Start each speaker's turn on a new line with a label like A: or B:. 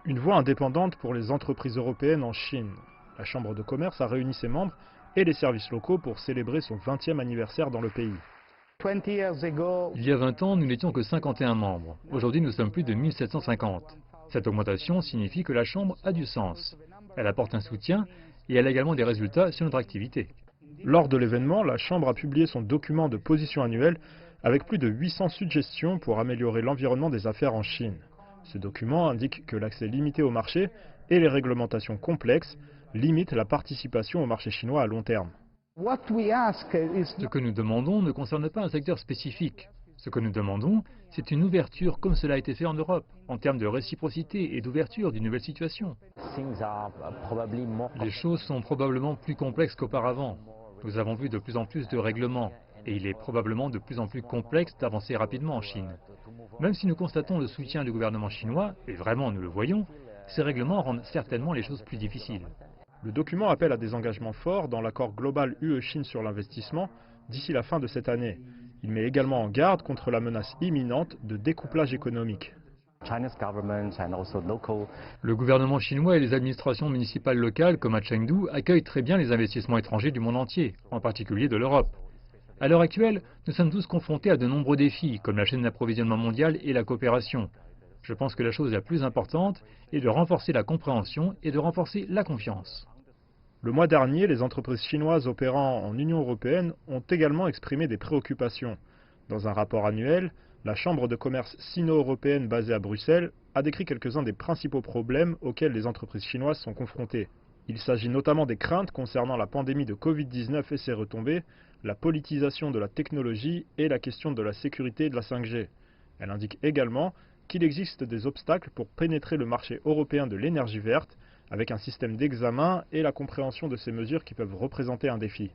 A: Une voix indépendante pour les entreprises européennes en Chine. La Chambre de commerce a réuni ses membres et les services locaux pour célébrer son 20e anniversaire dans le pays.
B: Il y a 20 ans, nous n'étions que 51 membres. Aujourd'hui, nous sommes plus de 1750. Cette augmentation signifie que la Chambre a du sens. Elle apporte un soutien et elle a également des résultats sur notre activité.
A: Lors de l'événement, la Chambre a publié son document de position annuel avec plus de 800 suggestions pour améliorer l'environnement des affaires en Chine. Ce document indique que l'accès limité au marché et les réglementations complexes limitent la participation au marché chinois à long terme.
B: Ce que nous demandons ne concerne pas un secteur spécifique. Ce que nous demandons, c'est une ouverture comme cela a été fait en Europe, en termes de réciprocité et d'ouverture d'une nouvelle situation. Les choses sont probablement plus complexes qu'auparavant. Nous avons vu de plus en plus de règlements, et il est probablement de plus en plus complexe d'avancer rapidement en Chine. Même si nous constatons le soutien du gouvernement chinois, et vraiment nous le voyons, ces règlements rendent certainement les choses plus difficiles.
A: Le document appelle à des engagements forts dans l'accord global UE-Chine sur l'investissement d'ici la fin de cette année. Il met également en garde contre la menace imminente de découplage économique.
B: Le gouvernement chinois et les administrations municipales locales, comme à Chengdu, accueillent très bien les investissements étrangers du monde entier, en particulier de l'Europe. À l'heure actuelle, nous sommes tous confrontés à de nombreux défis, comme la chaîne d'approvisionnement mondiale et la coopération. Je pense que la chose la plus importante est de renforcer la compréhension et de renforcer la confiance.
A: Le mois dernier, les entreprises chinoises opérant en Union européenne ont également exprimé des préoccupations. Dans un rapport annuel, la Chambre de commerce sino-européenne basée à Bruxelles a décrit quelques-uns des principaux problèmes auxquels les entreprises chinoises sont confrontées. Il s'agit notamment des craintes concernant la pandémie de Covid-19 et ses retombées, la politisation de la technologie et la question de la sécurité de la 5G. Elle indique également qu'il existe des obstacles pour pénétrer le marché européen de l'énergie verte, avec un système d'examen et la compréhension de ces mesures qui peuvent représenter un défi.